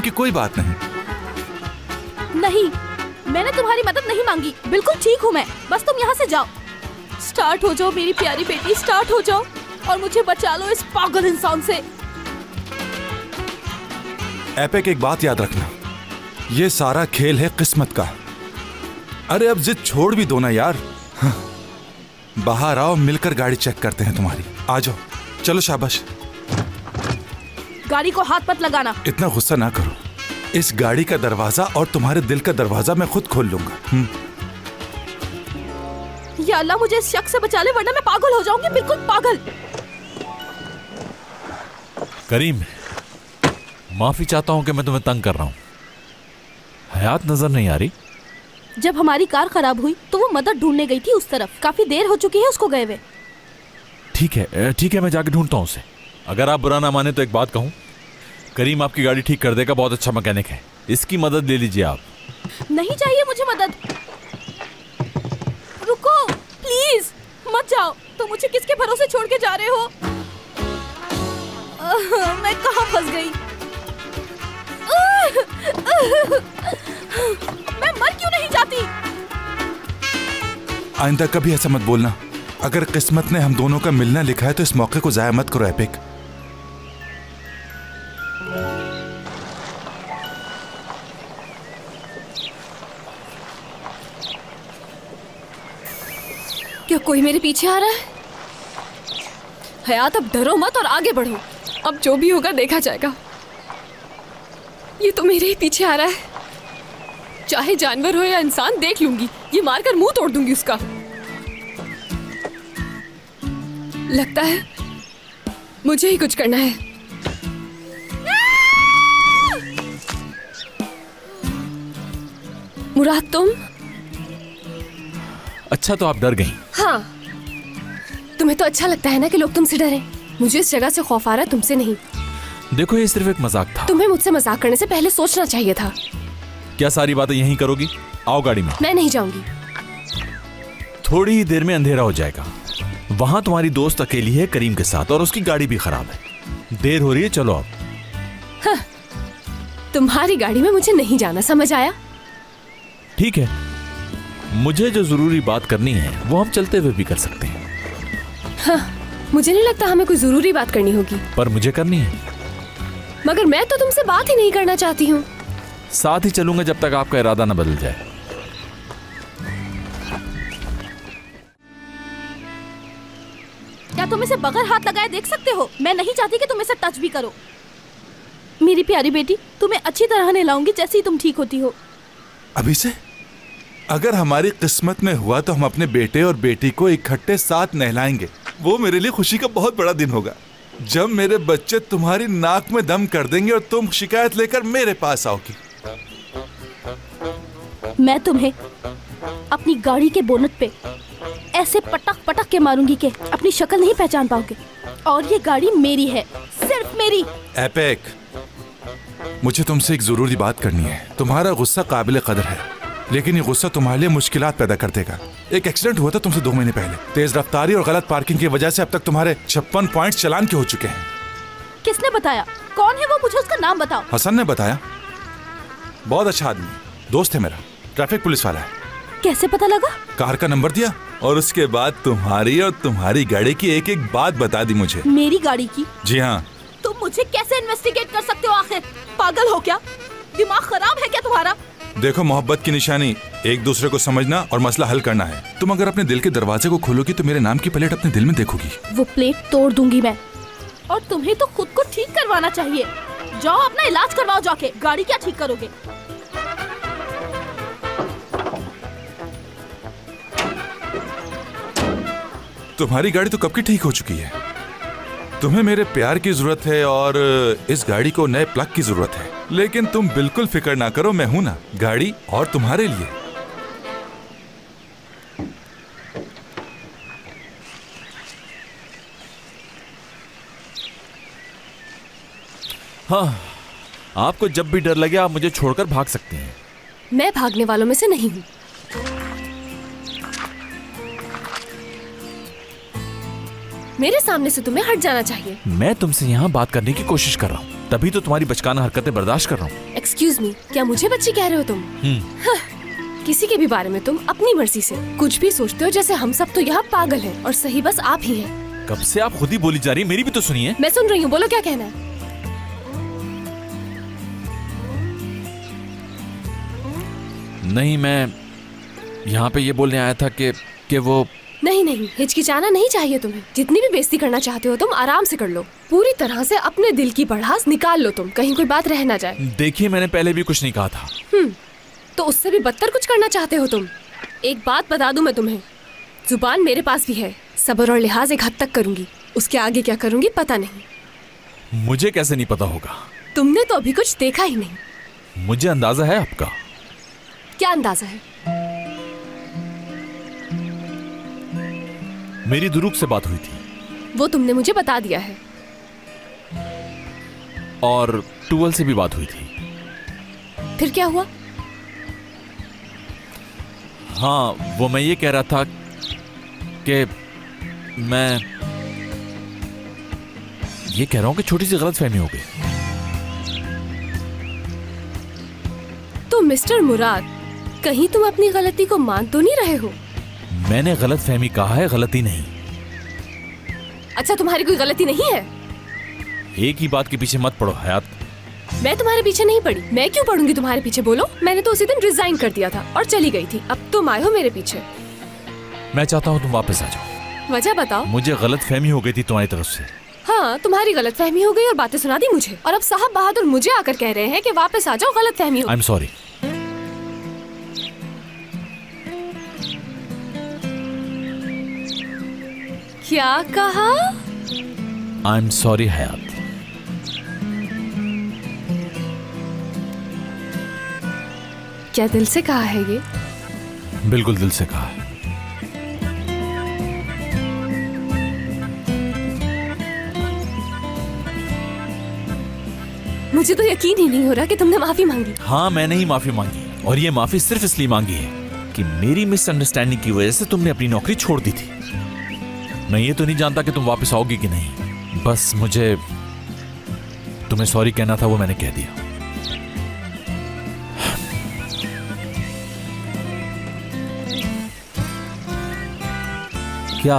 की कोई बात नहीं। नहीं, मैंने तुम्हारी मदद नहीं मांगी, बिल्कुल ठीक हूँ मैं। बस तुम यहाँ से जाओ। स्टार्ट हो जाओ मेरी प्यारी बेटी, स्टार्ट हो जाओ और मुझे बचा लो इस पागल इंसान से। एपेक, एक बात याद रखना, ये सारा खेल है किस्मत का। अरे अब जिद छोड़ भी दो ना यार। हाँ। बाहर आओ, मिलकर गाड़ी चेक करते हैं तुम्हारी। आ जाओ, चलो शाबाश। गाड़ी को हाथ मत लगाना। इतना गुस्सा ना करो, इस गाड़ी का दरवाजा और तुम्हारे दिल का दरवाजा मैं खुद खोल लूंगा। या अल्लाह, मुझे इस शख्स से बचा ले वरना मैं पागल हो जाऊंगी, बिल्कुल पागल। करीम, माफी चाहता हूं कि मैं तुम्हें तंग कर रहा हूं। हयात नजर नहीं आ रही। जब हमारी कार खराब हुई तो वो मदद ढूंढने गई थी उस तरफ। काफी देर हो चुकी है उसको गए हुए। ठीक है, मैं जाके ढूंढता हूं उसे। अगर आप बुरा ना माने तो एक बात कहूं, करीम आपकी गाड़ी ठीक कर देगा, बहुत अच्छा मैकेनिक है, इसकी मदद ले लीजिए आप। नहीं चाहिए मुझे मदद। रुको प्लीज, मत जाओ। तुम मुझे किसके भरोसे छोड़ के जा रहे हो? मैं कहाँ फंस गई? मैं मर क्यों नहीं जाती? आइंदा कभी ऐसा मत बोलना। अगर किस्मत ने हम दोनों का मिलना लिखा है तो इस मौके को जाया मत करो एपिक। क्या कोई मेरे पीछे आ रहा है? हयात, अब डरो मत और आगे बढ़ो। अब जो भी होगा देखा जाएगा। ये तो मेरे ही पीछे आ रहा है। चाहे जानवर हो या इंसान, देख लूंगी। ये मारकर मुंह तोड़ दूंगी उसका। लगता है मुझे ही कुछ करना है। मुराद, तुम? अच्छा, तो आप डर गई? हाँ, तुम्हें तो अच्छा लगता है ना कि लोग तुमसे डरें। मुझे इस जगह से खौफ आ रहा है, तुमसे नहीं। देखो, ये सिर्फ एक मजाक था। तुम्हें मुझसे मजाक करने से पहले सोचना चाहिए था। क्या सारी बातें यहीं करोगी? आओ गाड़ी में। मैं नहीं जाऊंगी। थोड़ी ही देर में अंधेरा हो जाएगा। वहां तुम्हारी दोस्त अकेली है करीम के साथ और उसकी गाड़ी भी खराब है। देर हो रही है, चलो अब। हाँ, तुम्हारी गाड़ी में मुझे नहीं जाना, समझ आया? ठीक है, मुझे जो जरूरी बात करनी है वो हम चलते हुए भी कर सकते हैं। हाँ, मुझे नहीं लगता हमें कोई जरूरी बात करनी होगी। पर मुझे करनी है। मगर मैं तो तुमसे बात ही नहीं करना चाहती हूँ। साथ ही चलूंगा जब तक आपका इरादा न बदल जाए। क्या तुम इसे बगैर हाथ लगाए देख सकते हो? मैं नहीं चाहती कि तुम इसे टच भी करो। मेरी प्यारी बेटी, तुम्हें अच्छी तरह नहलाऊंगी जैसे ही तुम ठीक होती हो। अभी से? अगर हमारी किस्मत में हुआ तो हम अपने बेटे और बेटी को इकट्ठे साथ नहलाएंगे। वो मेरे लिए खुशी का बहुत बड़ा दिन होगा जब मेरे बच्चे तुम्हारी नाक में दम कर देंगे और तुम शिकायत लेकर मेरे पास आओगी। मैं तुम्हें अपनी गाड़ी के बोनट पे ऐसे पटक पटक के मारूंगी कि अपनी शक्ल नहीं पहचान पाओगे। और ये गाड़ी मेरी है, सिर्फ मेरी। एपेक, मुझे तुमसे एक जरूरी बात करनी है। तुम्हारा गुस्सा काबिल कदर है, लेकिन ये गुस्सा तुम्हारे लिए मुश्किलात पैदा कर देगा। एक एक्सीडेंट हुआ था तुमसे 2 महीने पहले। तेज रफ्तारी और गलत पार्किंग की वजह से अब तक तुम्हारे 56 पॉइंट चालान के हो चुके हैं। किसने बताया? कौन है वो? मुझे उसका नाम बताओ। हसन ने बताया। बहुत अच्छा आदमी, दोस्त है मेरा, ट्रैफिक पुलिस वाला है। कैसे पता लगा? कार का नंबर दिया और उसके बाद तुम्हारी और तुम्हारी गाड़ी की एक एक बात बता दी मुझे। मेरी गाड़ी की? जी हाँ। तुम मुझे कैसे इन्वेस्टिगेट कर सकते हो? आखिर पागल हो क्या? दिमाग खराब है क्या तुम्हारा? देखो, मोहब्बत की निशानी एक दूसरे को समझना और मसला हल करना है। तुम अगर अपने दिल के दरवाजे को खोलोगी तो मेरे नाम की प्लेट अपने दिल में देखोगी। वो प्लेट तोड़ दूंगी मैं। और तुम्हें तो खुद को ठीक करवाना चाहिए। जाओ अपना इलाज करवाओ जाके। गाड़ी क्या ठीक करोगे? तुम्हारी गाड़ी तो कब की ठीक हो चुकी है। तुम्हें मेरे प्यार की जरूरत है और इस गाड़ी को नए प्लग की जरूरत है। लेकिन तुम बिल्कुल फिक्र ना करो, मैं हूं ना, गाड़ी और तुम्हारे लिए। हाँ, आपको जब भी डर लगे आप मुझे छोड़कर भाग सकती हैं। मैं भागने वालों में से नहीं हूँ। मेरे सामने से तुम्हें हट जाना चाहिए। मैं तुमसे यहाँ बात करने की कोशिश कर रहा हूँ, तभी तो तुम्हारी बचकाना हरकतें बर्दाश्त कर रहा हूँ। एक्सक्यूज मी, क्या मुझे बच्ची कह रहे हो तुम? किसी के भी बारे में तुम अपनी मर्जी से कुछ भी सोचते हो, जैसे हम सब तो यहाँ पागल हैं और सही बस आप ही हैं। कब से आप खुद ही बोली जा रही है, मेरी भी तो सुनिए। मैं सुन रही हूँ, बोलो क्या कहना है। नहीं, मैं यहाँ पे ये बोलने आया था कि वो नहीं, हिचकिचाना नहीं चाहिए तुम्हें। जितनी भी बेइज्जती करना चाहते हो तुम आराम से कर लो, पूरी तरह से अपने दिल की भड़ास निकाल लो तुम, कहीं कोई बात रह ना जाए। देखिए, मैंने पहले भी कुछ नहीं कहा था। तो उससे भी बदतर कुछ करना चाहते हो तुम। एक बात बता दूं मैं तुम्हें, जुबान मेरे पास भी है, सब्र और लिहाज एक हद तक करूंगी, उसके आगे क्या करूंगी पता नहीं। मुझे कैसे नहीं पता होगा? तुमने तो अभी कुछ देखा ही नहीं। मुझे अंदाजा है आपका। क्या अंदाजा है? मेरी दुरूक से बात हुई थी। वो तुमने मुझे बता दिया है। और टूवल से भी बात हुई थी। फिर क्या हुआ? हाँ, वो मैं ये कह रहा था कि मैं ये कह रहा हूं कि छोटी सी गलतफहमी हो गई। तो मिस्टर मुराद, कहीं तुम अपनी गलती को मान तो नहीं रहे हो? मैंने गलतफहमी कहा है, गलती नहीं। अच्छा, तुम्हारी कोई गलती नहीं है? एक ही बात के पीछे मत पड़ो हयात। मैं तुम्हारे पीछे नहीं पड़ी। मैं क्यों पड़ूंगी तुम्हारे पीछे, बोलो? मैंने तो उसी दिन रिजाइन कर दिया था और चली गई थी, अब तुम आए हो मेरे पीछे। मैं चाहता हूँ तुम वापस आ जाओ। वजह बताओ। मुझे गलतफहमी हो गई थी तुम्हारी तरफ से। हाँ, तुम्हारी गलतफहमी हो गई और बातें सुना दी मुझे, और अब साहब बहादुर मुझे आकर कह रहे हैं कि वापस आ जाओ, गलतफहमी हो। I am sorry. क्या कहा? आई एम सॉरी हयात। क्या दिल से कहा है ये? बिल्कुल दिल से कहा है। मुझे तो यकीन ही नहीं हो रहा कि तुमने माफी मांगी। हाँ, मैंने ही माफी मांगी, और ये माफी सिर्फ इसलिए मांगी है कि मेरी मिसअंडरस्टैंडिंग की वजह से तुमने अपनी नौकरी छोड़ दी थी। मैं ये तो नहीं जानता कि तुम वापस आओगी कि नहीं, बस मुझे तुम्हें सॉरी कहना था, वो मैंने कह दिया। क्या